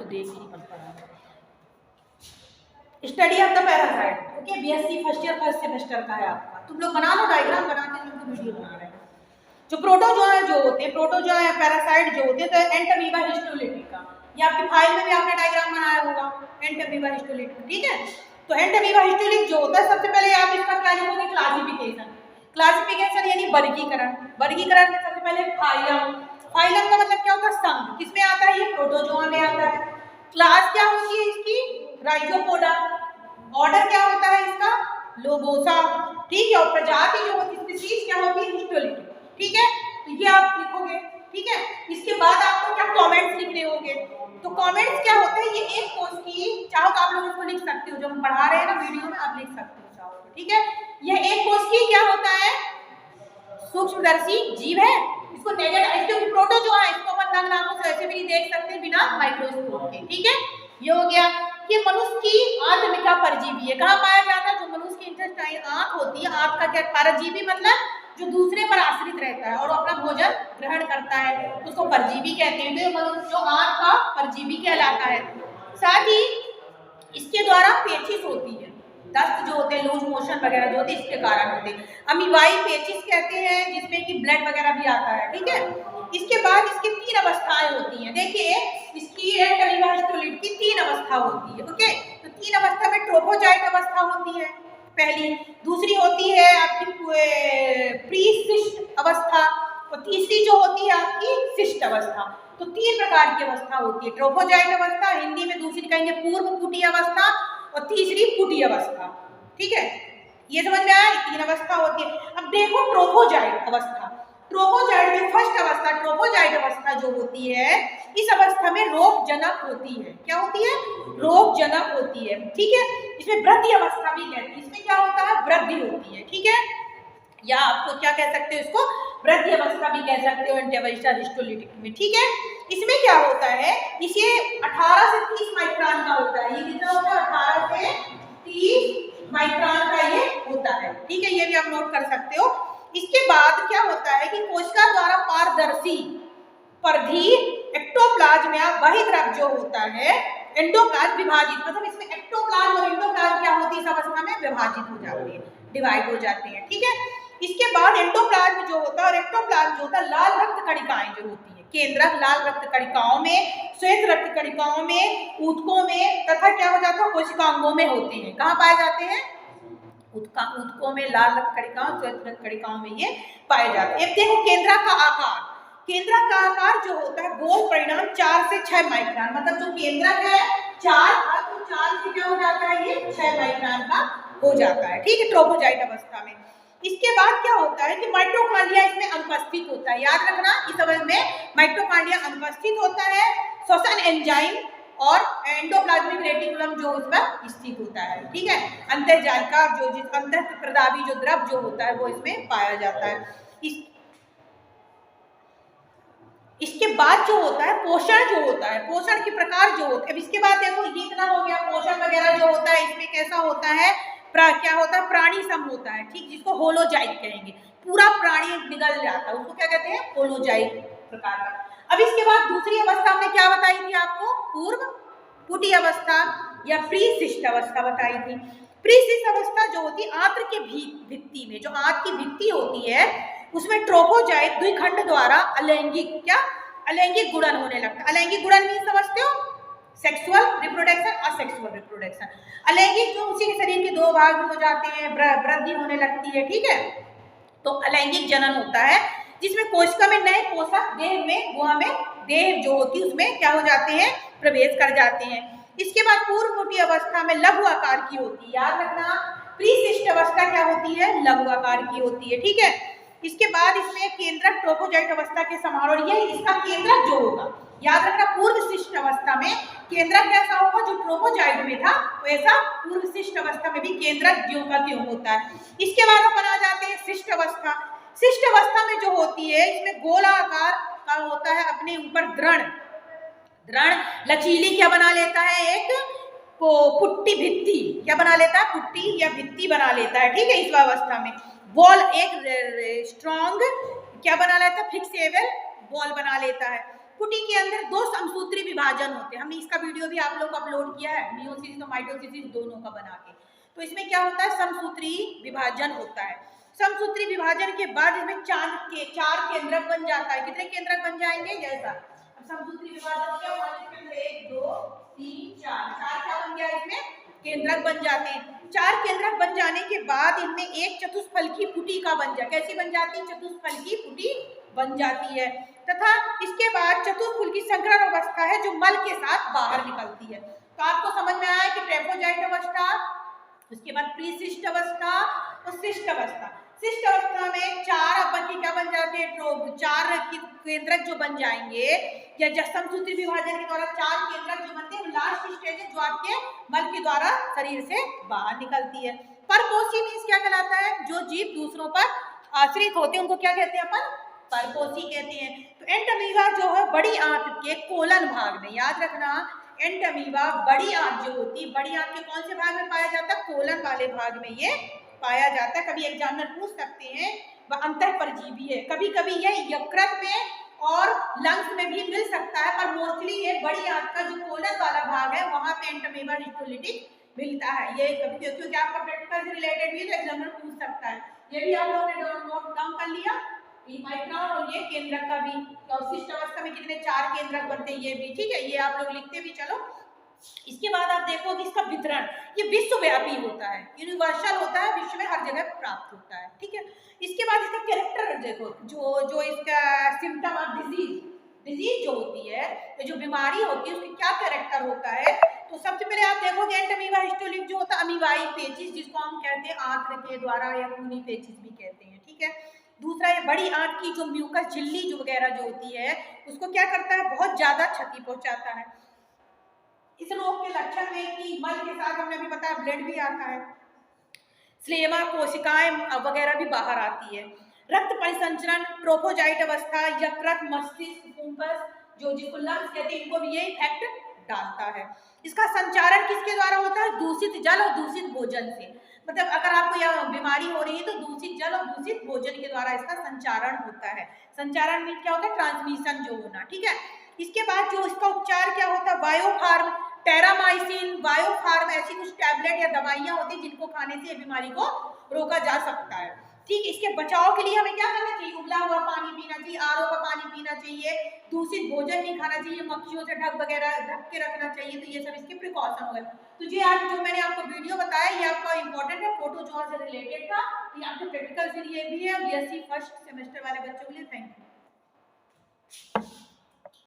देख ही मत पढ़ा। Study of the parasite, okay, BSc first year first semester का है आपका। तुम लोग बना लो, डायग्राम बना के तुम वीडियो बना रहे हैं। जो प्रोटोजोआ जो होते हैं, प्रोटोजोआ या पैरासाइट जो होते हैं, तो एंटामीबा हिस्टोलिटी का, ये आपकी फाइल में भी आपने डायग्राम बनाया होगा, एंटामीबा हिस्टोलिटी, ठीक है। तो एंटामीबा हिस्टोलिट जो होता है, सबसे पहले आप इसका क्या लिखोगे, क्लासिफिकेशन। क्लासिफिकेशन यानी वर्गीकरण। वर्गीकरण में सबसे पहले फाइलम। फाइलम का मतलब क्या होता है, संघ। किसमें आता है ये, प्रोटोजोआ में आता है। क्लास क्या होती है इसकी, राइजोपोडा। ऑर्डर क्या होता है इसका, लोबोसा, ठीक है। और प्रजाति जो होती है, स्पीशीज क्या होती है, हिस्टोलिटी, ठीक है। तो ये आप लिखोगे, ठीक है। इसके बाद आपको क्या कमेंट्स लिखने होंगे। तो कमेंट्स क्या होते हैं, ये एक कोर्स की, चाहो तो आप लोग इसको लिख सकते हो, जब हम पढ़ा रहे हैं ना वीडियो में, आप लिख सकते हो चाहो तो, ठीक है। ये एक कोर्स की क्या होता है, सूक्ष्मदर्शी जीव है। इसको नेगेटिव, क्योंकि प्रोटोजोआ है, इसको अपन नग्न आंखों से ऐसे भी नहीं देख सकते बिना माइक्रोस्कोप के, ठीक है। ये हो गया। ये मनुष्य की आंतरिका परजीवी है। कहाँ पाया जाता है, जो मनुष्य की इंटेस्टाइन आंत होती है, आंत का क्या, परजीवी मतलब जो दूसरे पर आश्रित रहता है और अपना भोजन ग्रहण करता है, उसको परजीवी कहते हैं। तो मनुष्य जो आंत का परजीवी कहलाता है। साथ ही इसके द्वारा पेचिश होती है, दस्त जो होते हैं, लूज मोशन वगैरह जो होते हैं, इसके कारण होते हैं। अमीबाई पेचिश कहते हैं, जिसमें कि ब्लड वगैरह भी आता है, ठीक है। इसके बाद इसकी 3 अवस्थाएं होती हैं। देखिए, इसकी एंटामीबा हिस्टोलिट की 3 अवस्था होती है, ओके। तो 3 अवस्था में ट्रोफोजाइट अवस्था होती है पहली, दूसरी होती है आपकी प्रीसिस्ट अवस्था, और तीसरी जो होती है आपकी सिस्ट अवस्था। तो 3 प्रकार की अवस्था होती है। ट्रोफोजाइट अवस्था, हिंदी में दूसरी कहेंगे पूर्व पुटी अवस्था, और तीसरी पुटी अवस्था, ठीक है। ये समझ में आया, 3 अवस्था होती है। अब देखो ट्रोफोजाइट अवस्था, ट्रोफोजाइट जो फर्स्ट अवस्था, ट्रोफोजाइट अवस्था जो होती है, इस अवस्था में रोगजनक होती है। क्या होती है, रोगजनक होती है, ठीक है। इसमें वृद्धि अवस्था भी कहती है। इसमें क्या होता है, वृद्धि होती है, ठीक है। या आपको क्या कह सकते हो, इसको वृद्धि अवस्था भी कह सकते हो, एंटामीबा हिस्टोलिटिक में, ठीक है। इसमें क्या होता है, इसे 18 से 30 माइक्रोन का होता है। ये कितना होता है, 18 से 30 माइक्रोन का ये होता है, ठीक है। ये भी आप नोट कर सकते हो। इसके बाद क्या होता है कि कोशिका द्वारा पारदर्शी परिधि एक्टोप्लाज्म या बहिर्द्रव जो होता है, एंडोप्लाज्म विभाजित, मतलब इसमें एक्टोप्लाज्म और एंडोप्लाज्म क्या होती है, इस अवस्था में विभाजित हो जाते हैं, डिवाइड हो जाते हैं, ठीक है। इसके बाद एंडोप्लाज्म जो होता है और एक्टोप्लाज्म जो होता है, लाल रक्त कणिकाएं जो होती है, केंद्रक लाल रक्त कणिकाओं में, श्वेत रक्त कणिकाओं में, ऊतकों में, तथा क्या हो जाता है, कोशिकांगों में होते हैं। कहाँ पाए जाते हैं, ऊतकों में, लाल रक्त कणिकाओं, श्वेत रक्त कणिकाओं में ये पाए जाते हैं। देखो केंद्रक का आकार, केंद्रक का आकार जो होता है गोल परिणाम 4 से 6 माइक्रोन, मतलब जो केंद्रक है 4 तो 4 से क्या हो जाता है, ये 6 माइक्रोन का हो जाता है, ठीक है, ट्रोफोजाइट अवस्था में। इसके बाद क्या होता है कि माइटोकॉन्ड्रिया इसमें अनुपस्थित होता है। याद रखना, इस अवस्था में माइटोकॉन्ड्रिया अनुपस्थित होता है। श्वसन एंजाइम और एंडोप्लाज्मिक रेटिकुलम जो इसमें स्थित होता है, ठीक है। अंतःजालिका जो जिस अंतःप्रदावी जो द्रव जो होता है वो इसमें पाया जाता है। इसके बाद जो होता है पोषण जो होता है, पोषण के प्रकार जो होते हैं। अब इसके बाद देखो ये इतना हो गया, पोषण वगैरह जो होता है, इसमें कैसा होता है, क्या होता है, प्राणी सम होता है, ठीक, जिसको होलोजाइट कहेंगे। पूरा प्राणी निगल जाता है, उसको क्या कहते हैं, होलोजाइट प्रकार का। अब इसके बाद दूसरी अवस्था हमने क्या बताई थी आपको, पूर्व पुटी अवस्था या प्रीसिस्ट अवस्था बताई थी। प्रीसिस्ट अवस्था जो होती है आंत्र के भित्ति में, जो आंत की भित्ति होती है, उसमें ट्रोफोजाइट द्विखंड द्वारा अलैंगिक, क्या अलैंगिक गुणन होने लगता है। अलैंगिक गुणन मीन समझते हो, सेक्सुअल रिप्रोडक्शन, असेक्सुअल रिप्रोडक्शन। अलैंगिक जो उसी के शरीर के 2 भाग हो जाते हैं, वृद्धि होने लगती है, ठीक है। तो अलैंगिक जनन होता है, जिसमें कोशिका में नए पोषक देह में, गुहा में देह जो होती है उसमें क्या हो जाते हैं, प्रवेश कर जाते हैं। इसके बाद पूर्व पुटी अवस्था में लघु आकार की होती है। याद रखना, प्रीसिस्ट अवस्था क्या होती है, लघु आकार की होती है, ठीक है। इसके बाद इसमें केंद्रक ट्रोफोजाइट अवस्था के समान, और यह इसका केंद्रक जो होगा, याद रखना पूर्व शिष्ट अवस्था में केंद्रक कैसा होगा, जो ट्रोफोजाइट में था वैसा पूर्व शिष्ट अवस्था में भी केंद्रक ज्यों का त्यों होता है। इसके बाद अपन आ जाते हैं शिष्ट अवस्था। शिष्ट अवस्था में जो होती है, इसमें गोलाकार का होता है, अपने ऊपर दृढ़ लचीली क्या बना लेता है, एक पुट्टी भित्ति क्या बना लेता है, पुट्टी या भित्ति बना लेता है, ठीक है। इस अवस्था में बॉल एक स्ट्रॉन्ग क्या बना लेता है, फिक्सेबल बॉल बना लेता है। पुटी के अंदर 2 समसूत्री विभाजन होते हैं। हमने इसका वीडियो भी आप लोग को अपलोड किया है, मियोसिस और माइटोसिस दोनों का बना के। तो इसमें क्या होता है, समसूत्री विभाजन होता है। समसूत्री विभाजन के बाद इसमें चार केंद्रक बन जाता है। कितने केंद्रक बन जाएंगे, जैसा अब समसूत्री विभाजन क्या हुआ, इसमें 1 2 3 4 क्या बन गया, इसमें केंद्रक बन जाते हैं। 4 केंद्रक बन जाने के बाद इनमें एक चतुष्फलकी पुटी का बन जाए, कैसी बन जाती है, चतुष्फलकी पुटी बन जाती है। तथा इसके बाद चतुष्फलकी संकरण अवस्था है जो मल के साथ बाहर निकलती है। तो आपको समझ में आया कि ट्रेपोजाइट अवस्था, उसके बाद प्रीशिष्ट अवस्था और शिष्ट अवस्था। शिष्ट अवस्था में 4 अपन के क्या बन जाते हैं, 4 केंद्रक जो बन जाएंगे, या समसूत्री विभाजन के द्वारा 4 केंद्रक जो बनते हैं, लास्ट स्टेज है जो आपके मल के द्वारा शरीर से बाहर निकलती है। परपोषी मीन्स क्या कहलाता है, जो जीव दूसरों पर आश्रित होते हैं उनको क्या कहते हैं, अपन परपोषी कहते हैं। तो एंटमीबा जो है बड़ी आंत के कोलन भाग में, याद रखना एंटमीबा बड़ी आंत जो होती है, बड़ी आंत के कौन से भाग में पाया जाता है, कोलन वाले भाग में ये पाया जाता है। कभी एग्जामिनर पूछ सकते हैं, वह अंतःपरजीवी है। कभी कभी ये यकृत में और लंग्स में भी मिल सकता है, पर मोस्टली ये बड़ी आंत का जो कोलन वाला भाग है वहां पे एंटमीबा हिस्टोलिटिक मिलता है। ये कभी क्योंकि आपका प्रैक्टिकल से रिलेटेड भी एग्जामिनर पूछ सकता है। ये भी आप लोगों ने नोट डाउन कर लिया, माइक्रोन और ये केंद्रक का भी, और शिष्ट अवस्था में कितने 4 केंद्रक बनते हैं, ये भी ठीक है, ये आप लोग लिखते भी चलो। इसके बाद आप देखो कि इसका वितरण ये विश्वव्यापी होता है, यूनिवर्सल होता है, विश्व में हर जगह प्राप्त होता है, ठीक है। इसके बाद इसका कैरेक्टर देखो, जो इसका सिम्टम ऑफ डिजीज जो होती है, जो बीमारी होती है, उसकी क्या कैरेक्टर होता है। तो सबसे पहले आप देखोगे एंटमीबा हिस्टोलिक जो होता है, अमीबाई पेचिस जिसको हम कहते हैं आंत्र के द्वारा या खूनी पेचिस भी कहते हैं, ठीक है। दूसरा ये बड़ी आंत की जो म्यूकस झिल्ली जो वगैरह जो होती है उसको क्या करता है, बहुत ज्यादा क्षति पहुंचाता है। इस रोग के लक्षण में कि मल के साथ हमने अभी बताया ब्लड भी आता है, स्लेमा कोशिकाएं वगैरह भी बाहर आती है। रक्त परिसंचरण, ट्रोफोजाइट अवस्था, यकृत, मस्तिष्क, फंगस जो जिसको लंग्स कहते हैं, इनको भी ये इफेक्ट डालता है। इसका संचारण किसके द्वारा होता है, दूषित जल और दूषित भोजन से। मतलब अगर आपको यह बीमारी हो रही है तो दूषित जल और दूषित भोजन के द्वारा इसका संचारण होता है। संचारण में क्या होता है, ट्रांसमिशन जो होना, ठीक है। इसके बाद जो इसका उपचार क्या होता है, बायोफार्म, टेरामाइसिन, बायोफार्म ऐसी कुछ टैबलेट या दवाइयां होती हैं जिनको खाने से बीमारी को रोका जा सकता है, ठीक। इसके बचाव के लिए हमें क्या करना चाहिए, उबला हुआ पानी पीना चाहिए, आरओ का पानी पीना चाहिए, दूषित भोजन नहीं खाना चाहिए, मक्खियों से ढक के रखना चाहिए। तो ये सब इसके प्रिकॉशन हो गए। तो ये आज जो मैंने आपको वीडियो बताया ये आपका इंपॉर्टेंट है, प्रोटोजोआ से रिलेटेड था। ये आपके प्रैक्टिकल के लिए भी है, बीएससी फर्स्ट सेमेस्टर वाले बच्चों के लिए। Thank you.